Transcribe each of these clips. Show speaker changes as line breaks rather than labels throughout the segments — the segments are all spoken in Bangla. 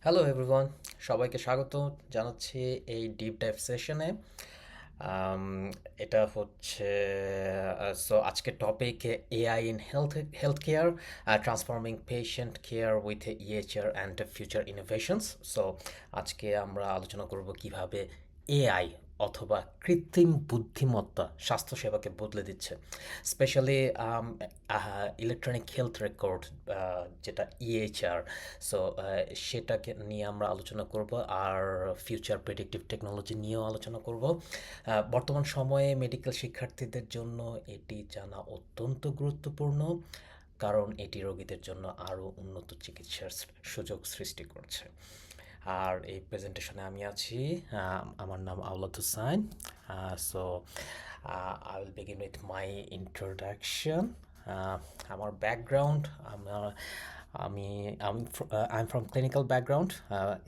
হ্যালো এভরিওয়ান, সবাইকে স্বাগত জানাচ্ছি এই ডিপ ডাইভ সেশনে। আম, এটা হচ্ছে আজকের topic AI in health care, transforming patient care with EHR and future innovations. So আজকে আমরা আলোচনা করব কিভাবে এআই অথবা কৃত্রিম বুদ্ধিমত্তা স্বাস্থ্যসেবাকে বদলে দিচ্ছে, স্পেশালি ইলেকট্রনিক হেলথ রেকর্ড, যেটা ইএইচআর। সো সেটাকে নিয়ে আমরা আলোচনা করব, আর ফিউচার প্রেডিক্টিভ টেকনোলজি নিয়েও আলোচনা করব। বর্তমান সময়ে মেডিকেল শিক্ষার্থীদের জন্য এটি জানা অত্যন্ত গুরুত্বপূর্ণ, কারণ এটি রোগীদের জন্য আরও উন্নত চিকিৎসার সুযোগ সৃষ্টি করছে। আর এই প্রেজেন্টেশনে আমি আছি, আমার নাম Awlad Hossain. So I will begin with my introduction. আমার ব্যাকগ্রাউন্ড, আমার আমি আমি I am from clinical background.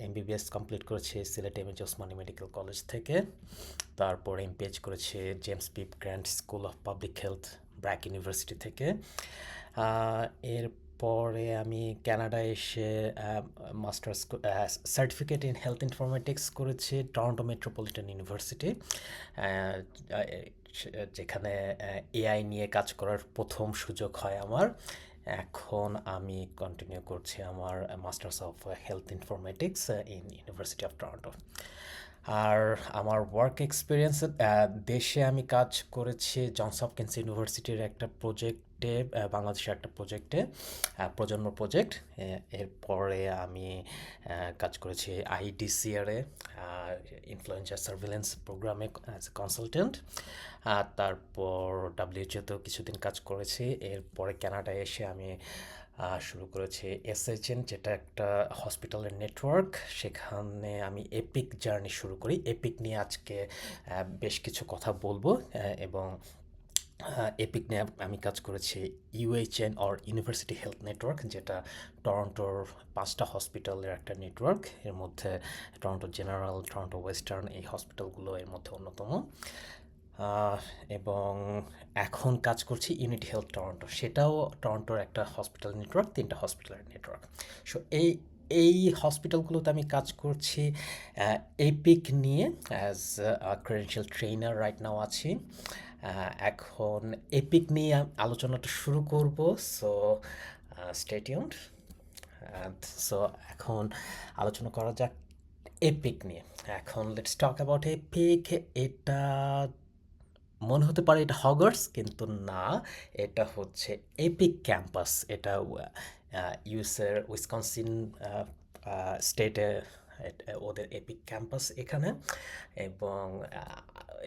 MBBS complete করেছি Sylhet M H Osmani medical college থেকে। তারপর এমপিএইচ করেছি James P Grant school of public health, BRAC university থেকে। এরপরে আমি কানাডায় এসে masters certificate in health informatics করেছি টরন্টো মেট্রোপলিটন ইউনিভার্সিটি, যেখানে এআই নিয়ে কাজ করার প্রথম সুযোগ হয় আমার। এখন আমি কন্টিনিউ করছি আমার masters of health informatics in university of Toronto. আর আমার ওয়ার্ক এক্সপিরিয়েন্স, দেশে আমি কাজ করেছি জনস হপকিন্স ইউনিভার্সিটির একটা প্রজেক্টে, বাংলাদেশের একটা প্রজেক্টে, প্রজন্ম প্রজেক্ট। এরপরে আমি কাজ করেছি আইডিসিআরে, ইনফ্লুয়েঞ্জা সার্ভিলেন্স প্রোগ্রামে অ্যাজ এ কনসালটেন্ট। আর তারপর ডাব্লিউএইচওতেও কিছুদিন কাজ করেছি। এরপরে কানাডায় এসে আমি শুরু করেছি এসএইচএন, যেটা একটা হসপিটালের নেটওয়ার্ক। সেখানে আমি এপিক জার্নি শুরু করি। এপিক নিয়ে আজকে বেশ কিছু কথা বলবো, এবং এপিক নিয়ে আমি কাজ করেছি ইউএইচএন অর ইউনিভার্সিটি হেলথ নেটওয়ার্ক, যেটা টরন্টোর 5টা হসপিটালের একটা নেটওয়ার্ক। এর মধ্যে টরন্টো জেনারেল, টরন্টো ওয়েস্টার্ন, এই হসপিটালগুলো এর মধ্যে অন্যতম। আহ, এবং এখন কাজ করছি ইউনিটি হেলথ টরন্টো, সেটাও টরন্টোর একটা হসপিটাল নেটওয়ার্ক, 3টা হসপিটালের নেটওয়ার্ক। সো এই এই হসপিটালগুলোতে আমি কাজ করছি এপিক নিয়ে as credential trainer right now আছি। এখন এপিক নিয়ে আলোচনাটা শুরু করব। So stay tuned. সো এখন আলোচনা করা যাক এপিক নিয়ে। এখন লেটস টক অ্যাবাউট এপিক। এটা মনে হতে পারে এটা হগার্স, কিন্তু না, এটা হচ্ছে এপিক ক্যাম্পাস। এটা ইউএসের উইসকনসিন স্টেটে ওদের এপিক ক্যাম্পাস এখানে। এবং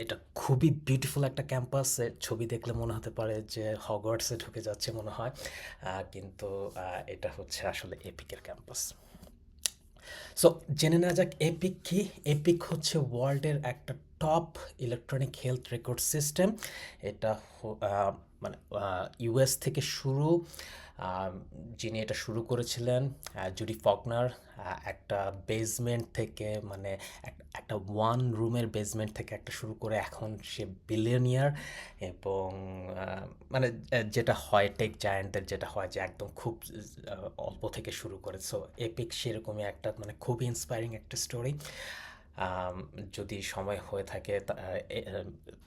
এটা খুবই বিউটিফুল একটা ক্যাম্পাস। ছবি দেখলে মনে হতে পারে যে হগওয়ার্টসে ঢুকে যাচ্ছে মনে হয়, কিন্তু এটা হচ্ছে আসলে এপিকের ক্যাম্পাস। সো জেনে নেওয়া যাক এপিক কি। এপিক হচ্ছে ওয়ার্ল্ডের একটা top electronic health record system. এটা মানে ইউএস থেকে শুরু। যিনি এটা শুরু করেছিলেন জুডি ফকনার, একটা বেসমেন্ট থেকে, মানে একটা ওয়ান রুমের বেসমেন্ট থেকে একটা শুরু করে এখন সে বিলিয়নিয়ার। এবং মানে যেটা হয় টেক জায়ান্টের, যেটা হয় যে একদম খুব অল্প থেকে শুরু করে। সো এপিক সেরকমই একটা, মানে খুবই ইন্সপায়ারিং একটা স্টোরি। যদি সময় হয়ে থাকে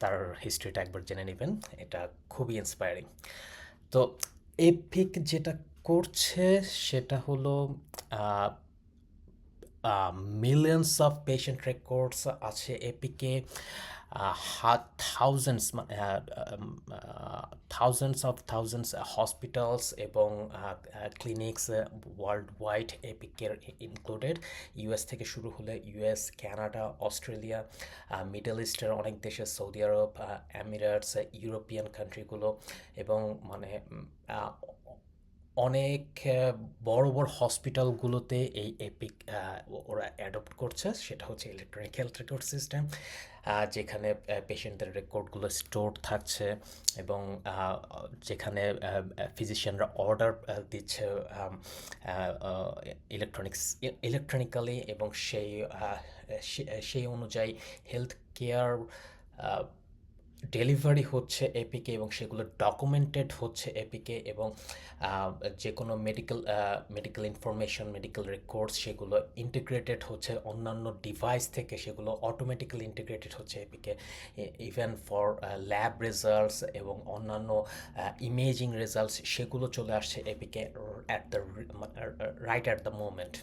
তার হিস্ট্রিটা একবার জেনে নেবেন, এটা খুবই ইন্সপায়ারিং। তো এপিক যেটা করছে সেটা হলো মিলিয়ন্স অফ পেশেন্ট রেকর্ডস আছে এপিকে, থাউজেন্ডস থাউজেন্ডস হসপিটালস এবং ক্লিনিক্স ওয়ার্ল্ড ওয়াইড এপিকের ইনক্লুডেড। ইউএস থেকে শুরু হলে ইউএস, কানাডা, অস্ট্রেলিয়া, মিডল ইস্টের অনেক দেশে, সৌদি আরব, এমিরেটস, ইউরোপিয়ান কান্ট্রিগুলো, এবং মানে অনেক বড় বড় হসপিটালগুলোতে এই এপিক ওরা অ্যাডপ্ট করছে। সেটা হচ্ছে ইলেকট্রনিক হেলথ রেকর্ড সিস্টেম, যেখানে পেশেন্টদের রেকর্ডগুলো স্টোর থাকছে, এবং যেখানে ফিজিশিয়ানরা অর্ডার দিচ্ছে ইলেকট্রনিক্স ইলেকট্রনিক্যালি, এবং সেই অনুযায়ী হেলথ কেয়ার ডেলিভারি হচ্ছে এপিকে এবং সেগুলো ডকুমেন্টেড হচ্ছে এপিকে এবং আহ, যে কোনো মেডিকেল ইনফরমেশন মেডিকেল রেকর্ডস সেগুলো ইন্টিগ্রেটেড হচ্ছে অন্যান্য ডিভাইস থেকে, সেগুলো অটোমেটিক্যালি ইন্টিগ্রেটেড হচ্ছে APK. Even for lab results এবং অন্যান্য ইমেজিং রেজাল্টস সেগুলো চলে আসছে APK at the right at the moment.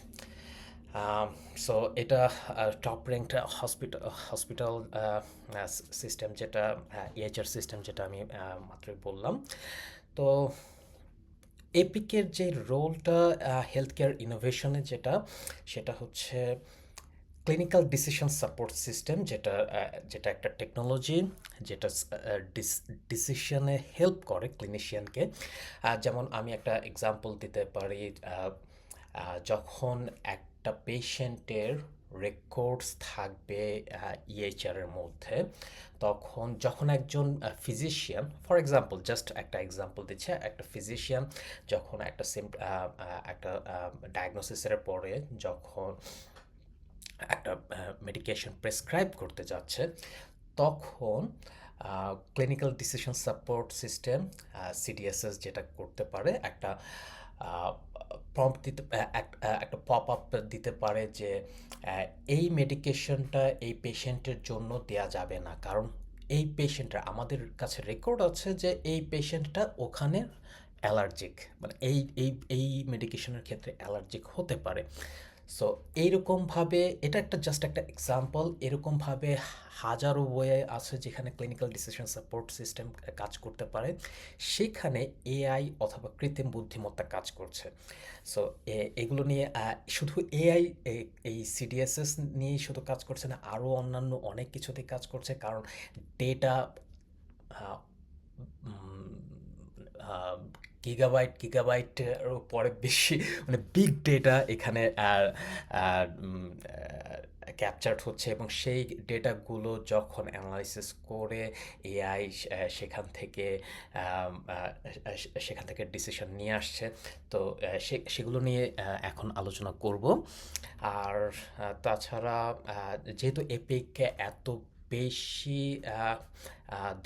So এটা টপ র্যাঙ্কড হসপিটাল সিস্টেম, যেটা ইএইচআর সিস্টেম, যেটা আমি মাত্রই বললাম। তো এপিকের যে রোলটা হেলথ কেয়ার ইনোভেশনে, সেটা হচ্ছে ক্লিনিক্যাল ডিসিশন সাপোর্ট সিস্টেম, যেটা একটা টেকনোলজি যেটা ডিসিশনে হেল্প করে ক্লিনিশিয়ানকে। যেমন আমি একটা এক্সাম্পল দিতে পারি। যখন একটা পেশেন্টের রেকর্ডস থাকবে ইএইচআর এর মধ্যে, যখন একজন ফিজিশিয়ান, ফর এক্সাম্পল জাস্ট একটা এক্সাম্পল দিচ্ছে, একটা ফিজিশিয়ান যখন একটা ডায়াগনোসিসের পরে যখন একটা মেডিকেশন প্রেসক্রাইব করতে যাচ্ছে, তখন ক্লিনিক্যাল ডিসিশন সাপোর্ট সিস্টেম সিডিএসএস যেটা করতে পারে, একটা প্রম্পট দিতে একটা পপ আপ দিতে পারে যে এই মেডিকেশনটা এই পেশেন্টের জন্য দেয়া যাবে না, কারণ এই পেশেন্টটা, আমাদের কাছে রেকর্ড আছে যে এই পেশেন্টটা ওখানে অ্যালার্জিক, মানে এই মেডিকেশনের ক্ষেত্রে অ্যালার্জিক হতে পারে। সো এইরকমভাবে, এটা একটা জাস্ট একটা এক্সাম্পল, এরকমভাবে হাজারো ওয়ে আছে যেখানে ক্লিনিক্যাল ডিসিশন সাপোর্ট সিস্টেম কাজ করতে পারে, সেখানে এআই অথবা কৃত্রিম বুদ্ধিমত্তা কাজ করছে। সো এগুলো নিয়ে শুধু এআই এই সিডিএসএস নিয়েই শুধু কাজ করছে না, আরও অন্যান্য অনেক কিছুতে কাজ করছে, কারণ ডেটা গিগাবাইট গিগাবাইটের পরে বেশি, মানে বিগ ডেটা এখানে ক্যাপচার্ড হচ্ছে, এবং সেই ডেটাগুলো যখন অ্যানালাইসিস করে এআই সেখান থেকে ডিসিশন নিয়ে আসছে। তো সেগুলো নিয়ে এখন আলোচনা করব। আর তাছাড়া যেহেতু এপিকে এত বেশি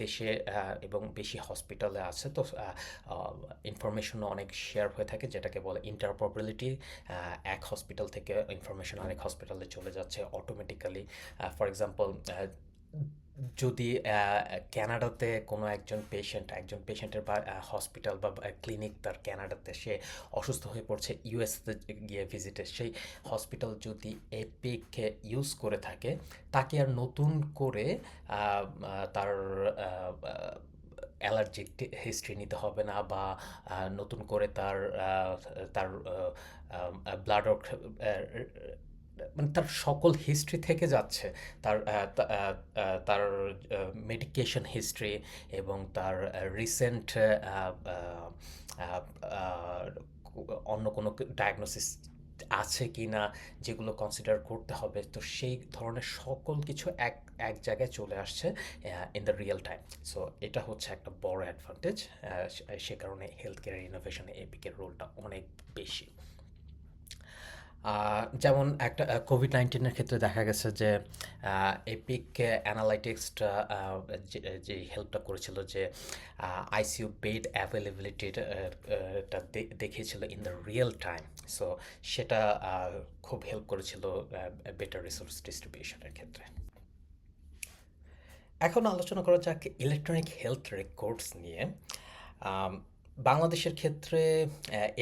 দেশে এবং বেশি হসপিটালে আছে, তো ইনফরমেশনও অনেক শেয়ার হয়ে থাকে, যেটাকে বলে ইন্টারঅপারেবিলিটি। এক হসপিটাল থেকে ইনফরমেশন আরেক হসপিটালে চলে যাচ্ছে অটোমেটিক্যালি। ফর এক্সাম্পল, যদি ক্যানাডাতে কোনো একজন পেশেন্টের বা হসপিটাল বা ক্লিনিক তার ক্যানাডাতে, সে অসুস্থ হয়ে পড়ছে ইউএসতে গিয়ে ভিজিটে, সেই হসপিটাল যদি এপিক ইউজ করে থাকে, তাকে আর নতুন করে তার অ্যালার্জিক হিস্ট্রি নিতে হবে না, বা নতুন করে তার ব্লাড, মানে তার সকল হিস্ট্রি থেকে যাচ্ছে, তার তার মেডিকেশন হিস্ট্রি এবং তার রিসেন্ট অন্য কোনো ডায়াগনোসিস আছে কি না, যেগুলো কনসিডার করতে হবে। তো সেই ধরনের সকল কিছু এক এক জায়গায় চলে আসছে in the real time. So এটা হচ্ছে একটা বড় অ্যাডভান্টেজ। সে কারণে হেলথ কেয়ার ইনোভেশনে এপিকের রোলটা অনেক বেশি। যেমন একটা কোভিড-19 ক্ষেত্রে দেখা গেছে যে এপিক অ্যানালাইটিক্সটা যে হেল্পটা করেছিল, যে আইসিইউ বেড অ্যাভেলেবিলিটির টা দেখিয়েছিল in the real time. So সেটা খুব হেল্প করেছিল বেটার রিসোর্স ডিস্ট্রিবিউশনের ক্ষেত্রে। এখন আলোচনা করা যাক ইলেকট্রনিক হেলথ রেকর্ডস নিয়ে। আম, বাংলাদেশের ক্ষেত্রে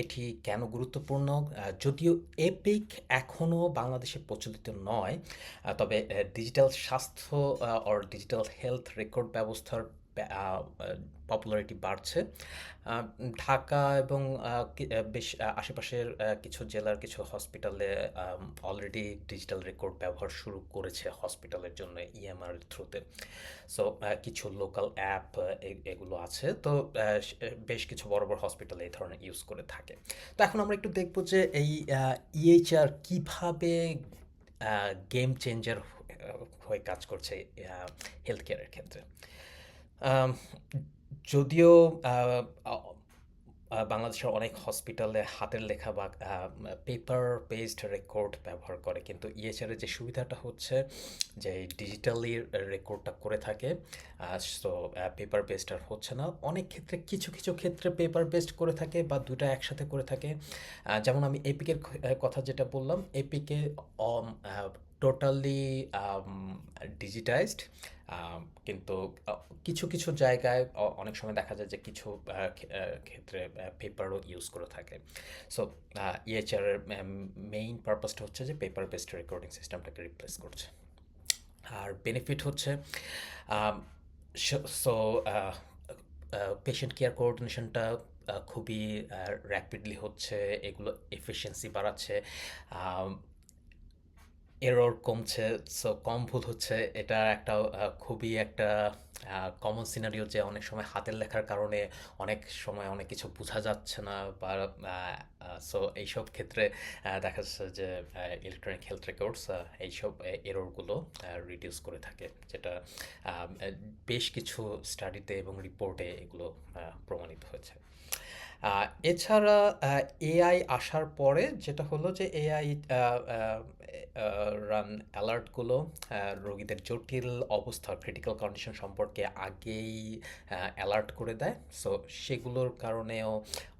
এটি কেন গুরুত্বপূর্ণ? যদিও এপিক এখনও বাংলাদেশে প্রচলিত নয়, তবে ডিজিটাল স্বাস্থ্য অর ডিজিটাল হেলথ রেকর্ড ব্যবস্থার পপুলারিটি বাড়ছে। ঢাকা এবং বেশ আশেপাশের কিছু জেলার কিছু হসপিটালে অলরেডি ডিজিটাল রেকর্ড ব্যবহার শুরু করেছে হসপিটালের জন্য ইএমআর থ্রুতে। সো কিছু লোকাল অ্যাপ এগুলো আছে, তো বেশ কিছু বড় বড় হসপিটালে এই ধরনের ইউজ করে থাকে। তো এখন আমরা একটু দেখব যে এই ইএইচআর কিভাবে গেম চেঞ্জার হয়ে কাজ করছে হেলথ কেয়ারের ক্ষেত্রে। আম, যদিও বাংলাদেশের অনেক হসপিটালে হাতের লেখা বা পেপার বেসড রেকর্ড ব্যবহার করে, কিন্তু ইএচআর এর যে সুবিধাটা হচ্ছে যে ডিজিটালি রেকর্ডটা করে থাকে। সো পেপার বেসড আর হচ্ছে না অনেক ক্ষেত্রে, কিছু কিছু ক্ষেত্রে পেপার বেসড করে থাকে বা দুটা একসাথে করে থাকে। যেমন আমি এপিকের কথা যেটা বললাম, এপিকে টোটালি ডিজিটাইজড, কিন্তু কিছু কিছু জায়গায় অনেক সময় দেখা যায় যে কিছু ক্ষেত্রে পেপারও ইউজ করে থাকে। সো ইএচআর এর মেইন পারপাসটা হচ্ছে যে পেপার বেসড রেকর্ডিং সিস্টেমটাকে রিপ্লেস করছে। আর বেনিফিট হচ্ছে সো পেশেন্ট কেয়ার কোঅর্ডিনেশনটা খুবই র্যাপিডলি হচ্ছে, এগুলো এফিসিয়েন্সি বাড়াচ্ছে, এরর কমছে, সো কম ভুল হচ্ছে। এটা একটা খুবই একটা কমন সিনারিও যে অনেক সময় হাতের লেখার কারণে অনেক সময় অনেক কিছু বোঝা যাচ্ছে না, বা সো এইসব ক্ষেত্রে দেখা যাচ্ছে যে ইলেকট্রনিক হেলথ রেকর্ডস এইসব এররগুলো রিডিউস করে থাকে, যেটা বেশ কিছু স্টাডিতে এবং রিপোর্টে এগুলো প্রমাণিত হয়েছে। এছাড়া এআই আসার পরে যেটা হলো যে এআই রান অ্যালার্টগুলো রোগীদের জটিল অবস্থা, ক্রিটিক্যাল কন্ডিশন সম্পর্কে আগেই অ্যালার্ট করে দেয়। সো সেগুলোর কারণেও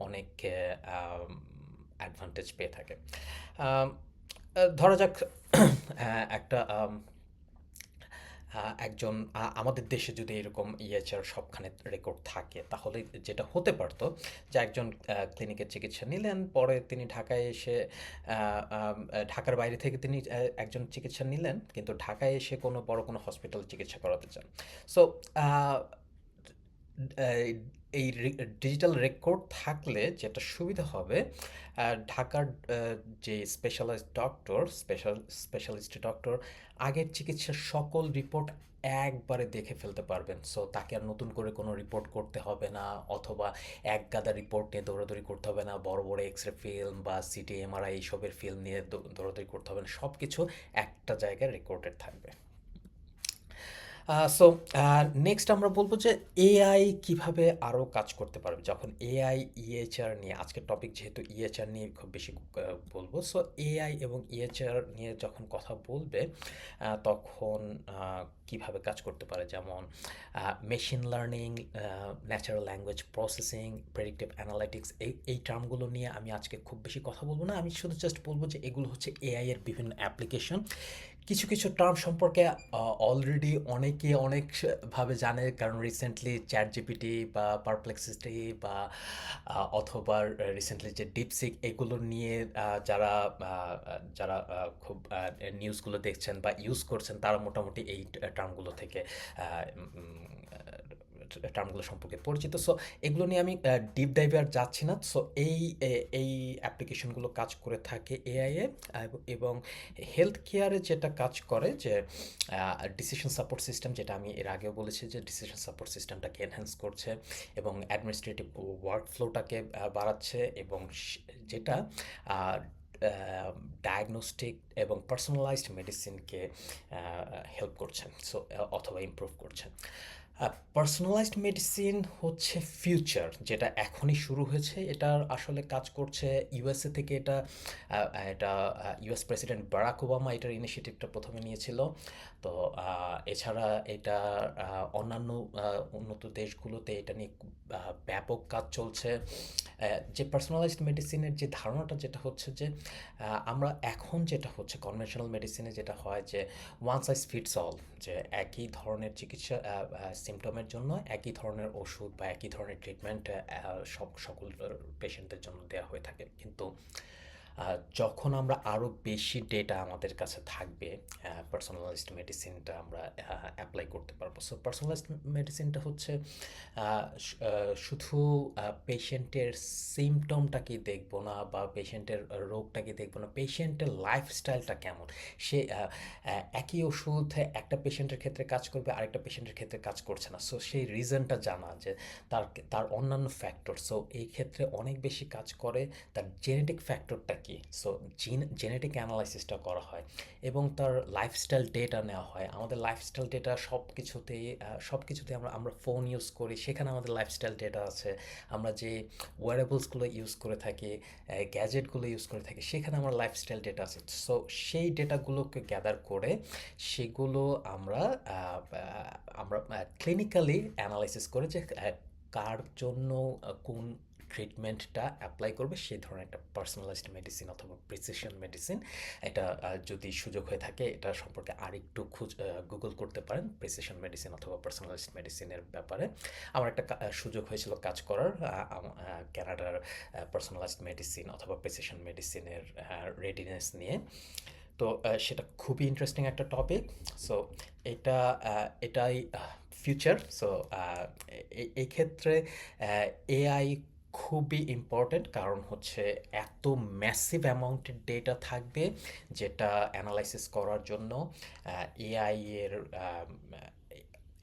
অনেক অ্যাডভান্টেজ পেয়ে থাকে। আম, ধরা যাক একটা একজন আমাদের দেশে যদি এরকম ইএচআর সবখানে রেকর্ড থাকে, তাহলে যেটা হতে পারতো যে একজন ক্লিনিকের চিকিৎসা নিলেন, পরে তিনি ঢাকায় এসে ঢাকার বাইরে থেকে তিনি একজন চিকিৎসা নিলেন, কিন্তু ঢাকায় এসে কোনো বড় কোনো হসপিটাল চিকিৎসা করাতে চান। সো এই ডিজিটাল রেকর্ড থাকলে যেটা সুবিধা হবে, ঢাকার যে স্পেশালিস্ট ডক্টর আগের চিকিৎসার সকল রিপোর্ট একবারে দেখে ফেলতে পারবেন। সো তাকে আর নতুন করে কোনো রিপোর্ট করতে হবে না, অথবা এক গাদা রিপোর্ট নিয়ে দৌড়াদৌড়ি করতে হবে না, বড় বড় এক্স রে ফিল্ম বা সিটি এমআরআই এইসবের ফিল্ম নিয়ে দৌড়াদৌড়ি করতে হবে না, সব কিছু একটা জায়গায় রেকর্ডেড থাকবে। সো নেক্সট আমরা বলবো যে এআই কিভাবে আরও কাজ করতে পারবে। যখন এআই ইএচআর নিয়ে, আজকের টপিক যেহেতু ইএচআর নিয়ে খুব বেশি বলবো, সো এআই এবং ইএচআর নিয়ে যখন কথা বলবে তখন কিভাবে কাজ করতে পারে, যেমন machine learning, natural language processing, predictive analytics, এই টার্মগুলো নিয়ে আমি আজকে খুব বেশি কথা বলবো না। আমি শুধু জাস্ট বলবো যে এগুলো হচ্ছে এআই এর বিভিন্ন অ্যাপ্লিকেশন। কিছু কিছু টার্ম সম্পর্কে অলরেডি অনেকে অনেকভাবে জানে, কারণ রিসেন্টলি চ্যাট জিপিটি বা পারপ্লেক্সিটি বা অথবা রিসেন্টলি যে ডিপসিক, এগুলো নিয়ে যারা যারা খুব নিউজগুলো দেখছেন বা ইউজ করছেন, তারা মোটামুটি এই টার্মগুলো থেকে টার্মগুলো সম্পর্কে পরিচিত। সো এগুলো নিয়ে আমি ডিপ ডাইভে আর যাচ্ছি না। সো এই অ্যাপ্লিকেশনগুলো কাজ করে থাকে এআইএ, এবং হেলথ কেয়ারে যেটা কাজ করে যে ডিসিশন সাপোর্ট সিস্টেম, যেটা আমি এর আগেও বলেছি যে ডিসিশন সাপোর্ট সিস্টেমটাকে এনহ্যান্স করছে এবং অ্যাডমিনিস্ট্রেটিভ ওয়ার্কফ্লোটাকে বাড়াচ্ছে, এবং যেটা ডায়াগনস্টিক এবং পার্সোনালাইজড মেডিসিনকে হেল্প করছেন, সো অথবা ইমপ্রুভ করছেন। পার্সোনালাইজড মেডিসিন হচ্ছে ফিউচার, যেটা এখনই শুরু হয়েছে। এটার আসলে কাজ করছে ইউএসএ থেকে। এটা ইউএস প্রেসিডেন্ট বারাক ওবামা এটার ইনিশিয়েটিভটা প্রথমে নিয়েছিল। তো এছাড়া এটা অন্যান্য উন্নত দেশগুলোতে এটা নিয়ে ব্যাপক কাজ চলছে। যে পার্সোনালাইজড মেডিসিনের যে ধারণাটা, যেটা হচ্ছে যে আমরা এখন যেটা হচ্ছে কনভেনশনাল মেডিসিনে যেটা হয় যে ওয়ান সাইজ ফিটস অল, যে একই ধরনের চিকিৎসা সিমটমের জন্য একই ধরনের ওষুধ বা একই ধরনের ট্রিটমেন্ট সকল পেশেন্টের জন্য দেওয়া হয়ে থাকে। কিন্তু যখন আমরা আরও বেশি ডেটা আমাদের কাছে থাকবে, পার্সোনালাইজড মেডিসিনটা আমরা অ্যাপ্লাই করতে পারবো। সো পার্সোনালাইজড মেডিসিনটা হচ্ছে শুধু পেশেন্টের সিমটমটাকে দেখবো না, বা পেশেন্টের রোগটাকে দেখবো না, পেশেন্টের লাইফস্টাইলটা কেমন। সে একই ওষুধ একটা পেশেন্টের ক্ষেত্রে কাজ করবে, আরেকটা পেশেন্টের ক্ষেত্রে কাজ করছে না। সো সেই রিজনটা জানা, যে তার অন্যান্য ফ্যাক্টর। সো এই ক্ষেত্রে অনেক বেশি কাজ করে তার জেনেটিক ফ্যাক্টরটা কি? সো জেনেটিক অ্যানালাইসিসটা করা হয় এবং তার লাইফস্টাইল ডেটা নেওয়া হয়। আমাদের লাইফস্টাইল ডেটা সব কিছুতেই আমরা আমরা ফোন ইউজ করি, সেখানে আমাদের লাইফস্টাইল ডেটা আছে। আমরা যে ওয়ারেবলসগুলো ইউজ করে থাকি, গ্যাজেটগুলো ইউজ করে থাকি, সেখানে আমার লাইফস্টাইল ডেটা আছে। সো সেই ডেটাগুলোকে গ্যাদার করে সেগুলো আমরা আমরা ক্লিনিক্যালি অ্যানালাইসিস করে যে কার জন্য কোন ট্রিটমেন্টটা অ্যাপ্লাই করবে সেই ধরনের একটা পার্সোনালাইজড মেডিসিন অথবা প্রিসিশন মেডিসিন। এটা যদি সুযোগ হয়ে থাকে এটা সম্পর্কে আরেকটু গুগল করতে পারেন, প্রিসিশন মেডিসিন অথবা পার্সোনালাইজড মেডিসিনের ব্যাপারে। আমার একটা সুযোগ হয়েছিল কাজ করার ক্যানাডার পার্সোনালাইজড মেডিসিন অথবা প্রিসিশন মেডিসিনের রেডিনেস নিয়ে। তো সেটা খুবই ইন্টারেস্টিং একটা টপিক। সো এটাই ফিউচার। সো এই ক্ষেত্রে এআই খুবই ইম্পর্ট্যান্ট, কারণ হচ্ছে এত ম্যাসিভ অ্যামাউন্টের ডেটা থাকবে যেটা অ্যানালাইসিস করার জন্য এআই এর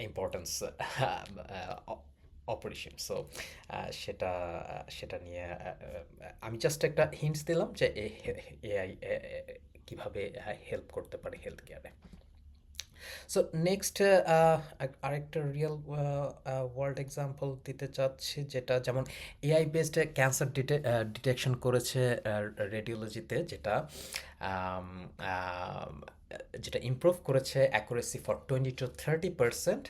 ইম্পর্টেন্স অপারেশন। সো সেটা সেটা নিয়ে আমি জাস্ট একটা হিন্টস দিলাম যে এআই কিভাবে হেল্প করতে পারে হেলথ কেয়ারে। সো নেক্সট আরেকটা রিয়েল ওয়ার্ল্ড এক্সাম্পল দিতে চাচ্ছি, যেটা যেমন এআই বেসড ক্যান্সার ডিটেকশন করেছে রেডিওলজিতে, আম, আম, যেটা ইমপ্রুভ করেছে accuracy for 20 to 30%,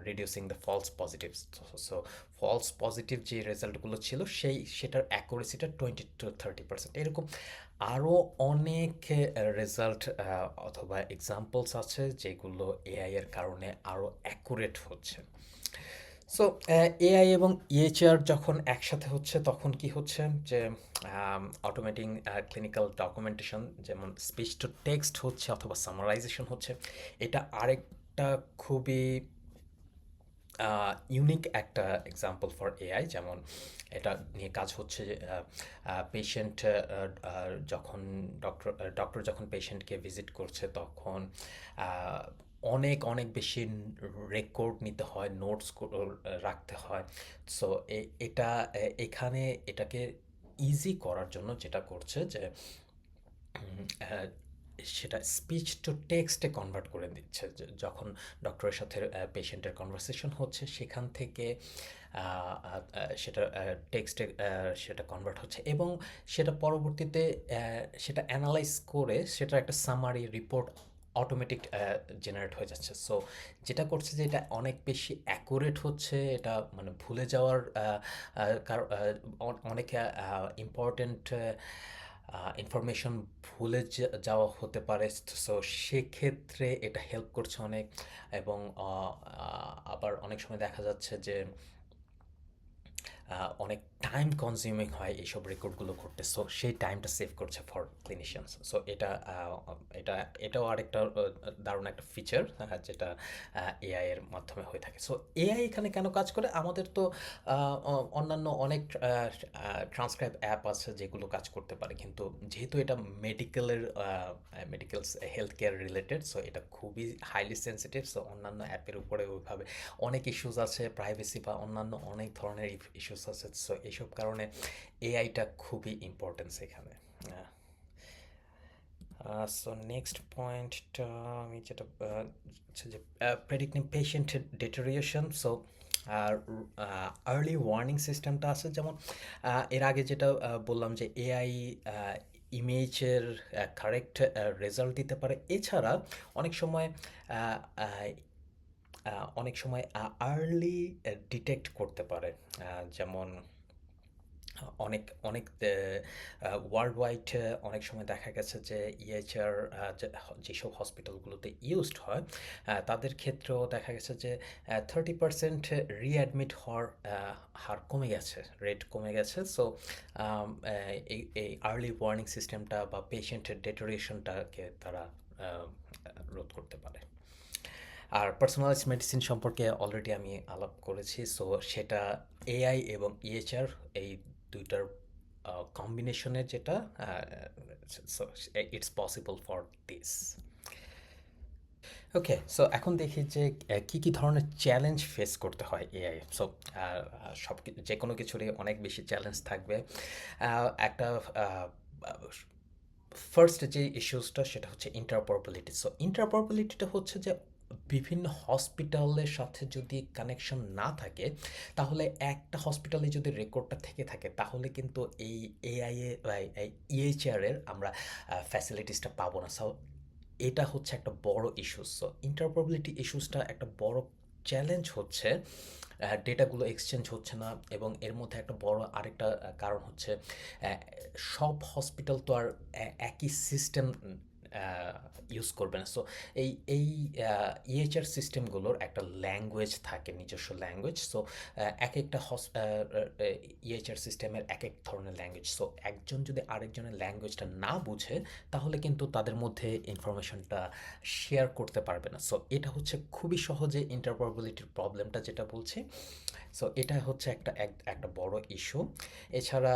reducing the false positives. So false positive যে রেজাল্টগুলো ছিল সেটার অ্যাকুরেসিটা 20 to 30%। এরকম আরও অনেক রেজাল্ট অথবা এক্সাম্পলস আছে যেগুলো এআই এর কারণে আরও অ্যাকুরেট হচ্ছে। সো এআই এবং ইএইচআর যখন একসাথে হচ্ছে তখন কি হচ্ছে যে অটোমেটিং ক্লিনিক্যাল ডকুমেন্টেশন, যেমন স্পিচ টু টেক্সট হচ্ছে অথবা সামারাইজেশন হচ্ছে। এটা আরেকটা খুবই ইউনিক একটা এক্সাম্পল ফর এআই। যেমন এটা নিয়ে কাজ হচ্ছে যে পেশেন্ট যখন ডক্টর যখন পেশেন্টকে ভিজিট করছে তখন অনেক অনেক বেশি রেকর্ড নিতে হয়, নোটস রাখতে হয়। সো এটা এখানে এটাকে ইজি করার জন্য যেটা করছে যে সেটা স্পিচ টু টেক্সটে কনভার্ট করে দিচ্ছে। যখন ডক্টরের সাথে পেশেন্টের কনভারসেশন হচ্ছে সেখান থেকে সেটা টেক্সটে সেটা কনভার্ট হচ্ছে এবং সেটা পরবর্তীতে সেটা অ্যানালাইজ করে সেটার একটা সামারি রিপোর্ট অটোমেটিক জেনারেট হয়ে যাচ্ছে। সো যেটা করছে যে এটা অনেক বেশি অ্যাকুরেট হচ্ছে। এটা মানে ভুলে যাওয়ার অনেক ইম্পর্টেন্ট ইনফরমেশন ভুলে যাওয়া হতে পারে। সো সেক্ষেত্রে এটা হেল্প করছে অনেক। এবং আবার অনেক সময় দেখা যাচ্ছে যে অনেক টাইম কনজিউমিং হয় এইসব রেকর্ডগুলো করতে। সো সেই টাইমটা সেভ করছে ফর ক্লিনিশিয়ানস। সো এটাও আরেকটা দারুণ একটা ফিচার যেটা এআই এর মাধ্যমে হয়ে থাকে। সো এআই এখানে কেন কাজ করে? আমাদের তো অন্যান্য অনেক ট্রান্সক্রাইব অ্যাপ আছে যেগুলো কাজ করতে পারে, কিন্তু যেহেতু এটা medical health care related, so এটা খুবই হাইলি সেন্সিটিভ। সো অন্যান্য অ্যাপের উপরে ওইভাবে অনেক ইস্যুস আছে, প্রাইভেসি বা অন্যান্য অনেক ধরনের ইস্যুস আছে। সো এইসব কারণে এআইটা খুবই ইম্পর্টেন্স এখানে। সো নেক্সট পয়েন্টটা আমি যেটা হচ্ছে যে প্রেডিক্টিং পেশেন্ট ডিটেরিয়েশন। সো আর আর্লি ওয়ার্নিং সিস্টেমটা আছে, যেমন এর আগে যেটা বললাম যে এআই ইমেজের কারেক্ট রেজাল্ট দিতে পারে। এছাড়া অনেক সময় আর্লি ডিটেক্ট করতে পারে। যেমন অনেক অনেক ওয়ার্ল্ড ওয়াইড অনেক সময় দেখা গেছে যে ইএইচআর যেসব হসপিটালগুলোতে ইউজড হয় তাদের ক্ষেত্রেও দেখা গেছে যে 30% রিঅ্যাডমিট হওয়ার হার কমে গেছে, রেট কমে গেছে। সো এই আর্লি ওয়ার্নিং সিস্টেমটা বা পেশেন্টের ডেটোরিয়েশনটাকে তারা রোধ করতে পারে। আর পার্সোনালাইজড মেডিসিন সম্পর্কে অলরেডি আমি আলাপ করেছি। সো সেটা এআই এবং ইএইচআর এই দুইটার কম্বিনেশনের যেটা it's possible for this. Okay, so এখন দেখি যে কী কী ধরনের চ্যালেঞ্জ ফেস করতে হয় এআই। সো যে কোনো কিছুরই অনেক বেশি চ্যালেঞ্জ থাকবে। একটা ফার্স্ট যে ইস্যুসটা সেটা হচ্ছে ইন্টারঅপারেবিলিটি। সো ইন্টারঅপারেবিলিটিটা হচ্ছে যে বিভিন্ন হসপিটালের সাথে যদি কানেকশন না থাকে, তাহলে একটা হসপিটালে যদি রেকর্ডটা থেকে থাকে তাহলে কিন্তু এই এআই এ ইএইচআর এর আমরা ফ্যাসিলিটিসটা পাবো না। সো এটা হচ্ছে একটা বড় ইস্যুস। সো ইন্টারঅপারেবিলিটি ইস্যুসটা একটা বড় চ্যালেঞ্জ হচ্ছে ডেটাগুলো এক্সচেঞ্জ হচ্ছে না, এবং এর মধ্যে একটা বড় আরেকটা কারণ হচ্ছে সব হসপিটাল তো আর একই সিস্টেম ইউজ করবে না। সো এই এই ইএইচআর সিস্টেমগুলোর একটা ল্যাঙ্গুয়েজ থাকে, নিজস্ব ল্যাঙ্গুয়েজ। সো এক একটা ইএইচআর সিস্টেমের এক এক ধরনের ল্যাঙ্গুয়েজ। সো একজন যদি আরেকজনের ল্যাঙ্গুয়েজটা না বুঝে তাহলে কিন্তু তাদের মধ্যে ইনফরমেশনটা শেয়ার করতে পারবে না। সো এটা হচ্ছে খুবই সহজে ইন্টারঅপারেবিলিটির প্রবলেমটা যেটা বলছি। সো এটা হচ্ছে একটা বড় ইস্যু। এছাড়া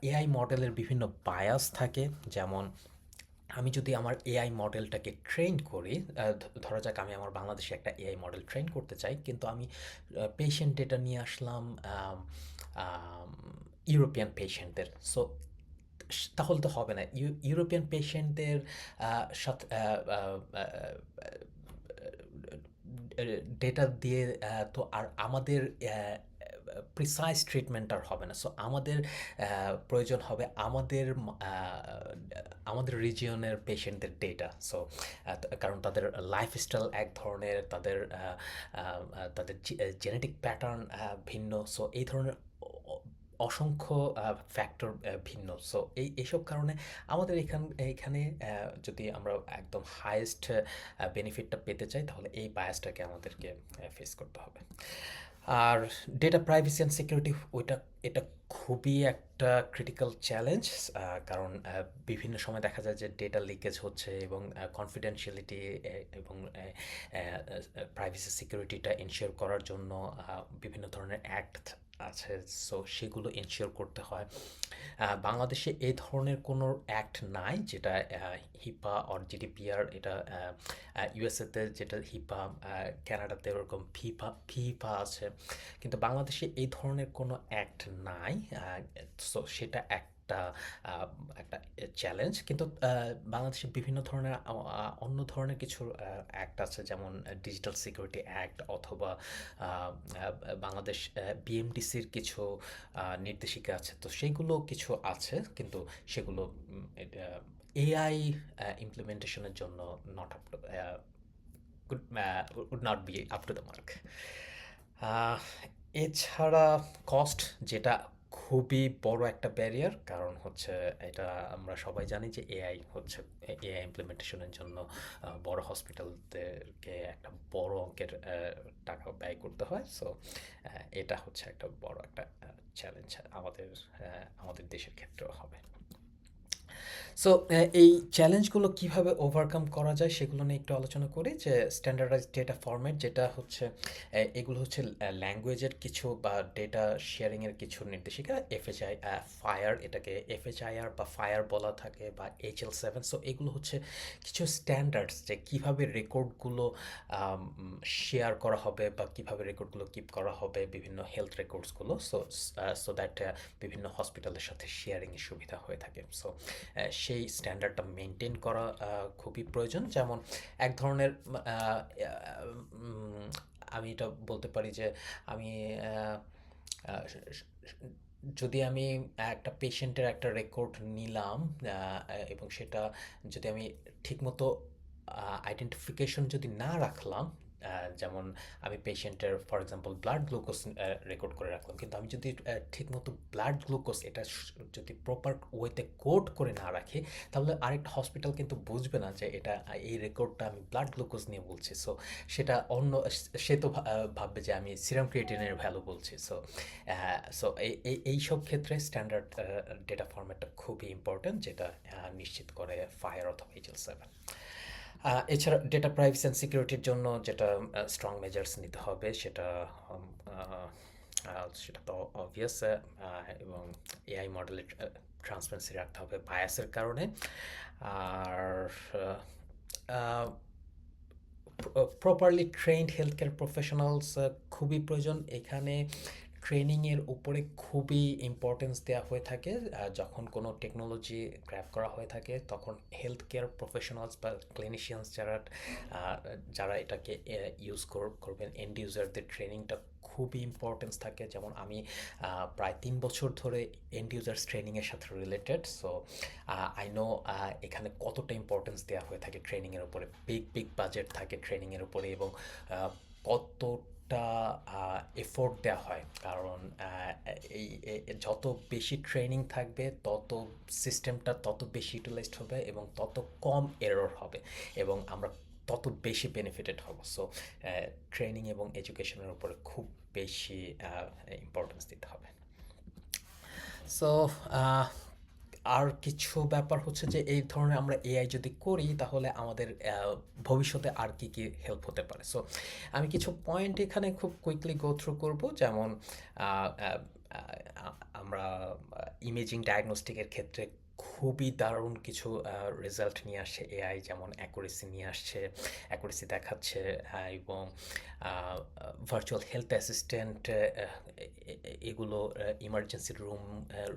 এআই মডেলের বিভিন্ন বায়াস থাকে, যেমন আমি যদি আমার এআই মডেলটাকে ট্রেন করি, ধরা যাক আমি আমার বাংলাদেশে একটা এআই মডেল ট্রেন করতে চাই, কিন্তু আমি পেশেন্ট ডেটা নিয়ে আসলাম আম, ইউরোপিয়ান পেশেন্টদের। সো তাহলে তো হবে না। ইউরোপিয়ান পেশেন্টদের সাথে ডেটা দিয়ে তো আর আমাদের প্রিসাইজ ট্রিটমেন্ট আর হবে না। সো আমাদের প্রয়োজন হবে আমাদের রিজিয়নের পেশেন্টদের ডেটা। সো কারণ তাদের লাইফস্টাইল এক ধরনের, তাদের জেনেটিক প্যাটার্ন ভিন্ন। সো এই ধরনের অসংখ্য ফ্যাক্টর ভিন্ন। সো এইসব কারণে আমাদের এইখানে যদি আমরা একদম হাইয়েস্ট বেনিফিটটা পেতে চাই তাহলে এই বায়াসটাকে আমাদেরকে ফেস করতে হবে। আর ডেটা প্রাইভেসি অ্যান্ড সিকিউরিটি, এটা খুবই একটা ক্রিটিক্যাল চ্যালেঞ্জ। কারণ বিভিন্ন সময় দেখা যায় যে ডেটা লিকেজ হচ্ছে, এবং কনফিডেন্সিয়ালিটি এবং প্রাইভেসি সিকিউরিটিটা এনশিওর করার জন্য বিভিন্ন ধরনের অ্যাক্ট আছে। সো সেগুলো এনশিওর করতে হয়। বাংলাদেশে এই ধরনের কোনো অ্যাক্ট নাই, যেটা হিপা অর জিডিপিআর, এটা ইউএসএতে যেটা হিপা, ক্যানাডাতে ওরকম ফিফা আছে, কিন্তু বাংলাদেশে এই ধরনের কোনো অ্যাক্ট নাই। সো সেটা আহ, একটা চ্যালেঞ্জ। কিন্তু বাংলাদেশে বিভিন্ন ধরনের অন্য ধরনের কিছু অ্যাক্ট আছে, যেমন ডিজিটাল সিকিউরিটি অ্যাক্ট, অথবা বাংলাদেশ বিএমডিসির কিছু নির্দেশিকা আছে। তো সেইগুলো কিছু আছে, কিন্তু সেগুলো এআই ইমপ্লিমেন্টেশনের জন্য not up to would not be up to the mark. আহ, এছাড়া কস্ট, যেটা খুবই বড় একটা ব্যারিয়ার। কারণ হচ্ছে এটা আমরা সবাই জানি যে এআই ইমপ্লিমেন্টেশনের জন্য বড় হসপিটালদেরকে একটা বড় অঙ্কের টাকা ব্যয় করতে হয়। সো এটা হচ্ছে একটা বড় একটা চ্যালেঞ্জ আমাদের দেশের ক্ষেত্রেও হবে। সো এই চ্যালেঞ্জগুলো কিভাবে ওভারকাম করা যায় সেগুলো নিয়ে একটু আলোচনা করি। যে স্ট্যান্ডার্ডাইজড ডেটা ফরম্যাট, যেটা হচ্ছে এগুলো হচ্ছে ল্যাঙ্গুয়েজের কিছু বা ডেটা শেয়ারিংয়ের কিছু নির্দেশিকা। এফএচআই ফায়ার, এটাকে এফএচআইআর বা ফায়ার বলা থাকে, বা HL7। সো এগুলো হচ্ছে কিছু স্ট্যান্ডার্ডস, যে কীভাবে রেকর্ডগুলো শেয়ার করা হবে বা কীভাবে রেকর্ডগুলো কিপ করা হবে, বিভিন্ন হেলথ রেকর্ডসগুলো। সো দ্যাট বিভিন্ন হসপিটালের সাথে শেয়ারিংয়ের সুবিধা হয়ে থাকে। সো সেই স্ট্যান্ডার্ডটা মেনটেন করা খুবই প্রয়োজন। যেমন এক ধরনের আমি এটা বলতে পারি যে আমি যদি আমি একটা পেশেন্টের একটা রেকর্ড নিলাম, এবং সেটা যদি আমি ঠিকমতো আইডেন্টিফিকেশন যদি না রাখলাম, যেমন আমি পেশেন্টের for example blood glucose record করে রাখলাম, কিন্তু আমি যদি ঠিকমতো ব্লাড গ্লুকোজ এটা যদি প্রপার ওয়েতে কোড করে না রাখি, তাহলে আরেকটা হসপিটাল কিন্তু বুঝবে না যে এই রেকর্ডটা আমি ব্লাড গ্লুকোজ নিয়ে বলছি। সো সেটা সে তো ভাববে যে আমি সিরাম ক্রিয়েটিনের ভ্যালু বলছি। সো এই সব ক্ষেত্রে স্ট্যান্ডার্ড ডেটা ফরম্যাটটা খুবই ইম্পর্ট্যান্ট, যেটা নিশ্চিত করে ফায়ার অথবা HL7। এছাড়া ডেটা প্রাইভেসি অ্যান্ড সিকিউরিটির জন্য যেটা স্ট্রং মেজার্স নিতে হবে, সেটা তো অবভিয়াস। এবং এআই মডেলের ট্রান্সপারেন্সি রাখতে হবে বায়াসের কারণে। আর properly trained health care professionals খুবই প্রয়োজন এখানে। ট্রেনিংয়ের উপরে খুবই ইম্পর্টেন্স দেওয়া হয়ে থাকে। যখন কোনো টেকনোলজি গ্র্যাব করা হয়ে থাকে তখন হেলথ কেয়ার প্রফেশনালস বা ক্লিনিশিয়ানস যারা এটাকে ইউজ করবেন, এন্ড ইউজারদের ট্রেনিংটা খুবই ইম্পর্টেন্স থাকে। যেমন আমি প্রায় 3 বছর ধরে এন্ড ইউজার্স ট্রেনিংয়ের সাথে রিলেটেড, সো আই নো এখানে কতটা ইম্পর্টেন্স দেওয়া হয়ে থাকে ট্রেনিংয়ের উপরে। বিগ বিগ বাজেট থাকে ট্রেনিংয়ের উপরে, এবং কতটা এফোর্ট দেওয়া হয়, কারণ যত বেশি ট্রেনিং থাকবে তত সিস্টেমটা তত বেশি ইউটিলাইজড হবে এবং তত কম এরর হবে, এবং আমরা তত বেশি বেনিফিটেড হব। সো ট্রেনিং এবং এডুকেশনের উপরে খুব বেশি ইম্পর্টেন্স দিতে হবে। সো আর কিছু ব্যাপার হচ্ছে যে এই ধরনের আমরা এআই যদি করি তাহলে আমাদের ভবিষ্যতে আর কি কি হেল্প হতে পারে। সো আমি কিছু পয়েন্ট এখানে খুব কুইকলি গো থ্রু করব। যেমন আহ, আহ, আহ, আমরা ইমেজিং ডায়াগনস্টিকের ক্ষেত্রে খুবই দারুণ কিছু রেজাল্ট নিয়ে আসছে এআই, যেমন অ্যাকুরেসি নিয়ে আসছে, অ্যাকুরেসি দেখাচ্ছে, এবং ভার্চুয়াল হেলথ অ্যাসিস্ট্যান্ট এগুলো ইমার্জেন্সি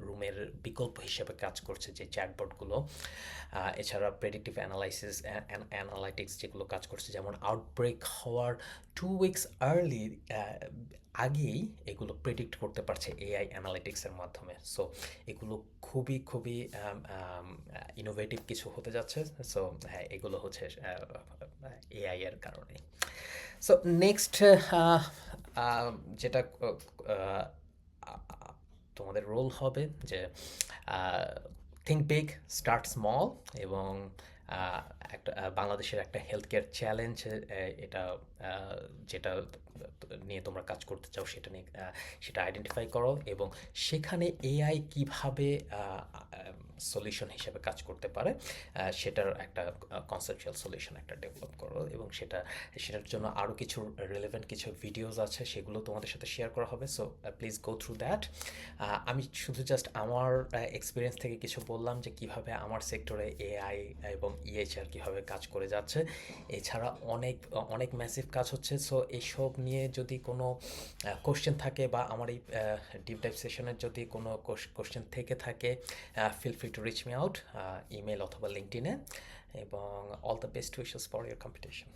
রুমের বিকল্প হিসেবে কাজ করছে, যে চ্যাটবটগুলো। এছাড়া প্রেডিক্টিভ অ্যানালাইটিক্স যেগুলো কাজ করছে, যেমন আউটব্রেক হওয়ার 2 উইকস আর্লি আগেই এগুলো প্রেডিক্ট করতে পারছে এআই অ্যানালিটিক্সের মাধ্যমে। সো এগুলো খুবই খুবই ইনোভেটিভ কিছু হতে যাচ্ছে। সো হ্যাঁ, এগুলো হচ্ছে এআই এর কারণে। সো নেক্সট যেটা আহ, তোমাদের রোল হবে যে থিঙ্ক বিগ, স্টার্ট স্মল, এবং একটা বাংলাদেশের একটা হেলথ কেয়ার চ্যালেঞ্জ, এটা যেটা নিয়ে তোমরা কাজ করতে চাও সেটা আইডেন্টিফাই করো, এবং সেখানে এআই কিভাবে সলিউশন হিসেবে কাজ করতে পারে সেটার একটা কনসেপচুয়াল সলিউশন একটা ডেভেলপ করো, এবং সেটার জন্য আরও কিছু রিলেভেন্ট কিছু ভিডিওস আছে, সেগুলো তোমাদের সাথে শেয়ার করা হবে। So please go through that. আমি শুধু জাস্ট আমার এক্সপিরিয়েন্স থেকে কিছু বললাম যে কিভাবে আমার সেক্টরে এআই এবং ইএইচআর কীভাবে কাজ করে যাচ্ছে। এছাড়া অনেক অনেক ম্যাসিভ কাজ হচ্ছে। সো এইসব নিয়ে যদি কোনো কোশ্চেন থাকে, বা আমার এই ডিপ ডাইভ সেশনের যদি কোনো কোশ্চেন থেকে থাকে, feel free to reach me out, email অথবা লিঙ্কডিনে, এবং all the best wishes for your competition.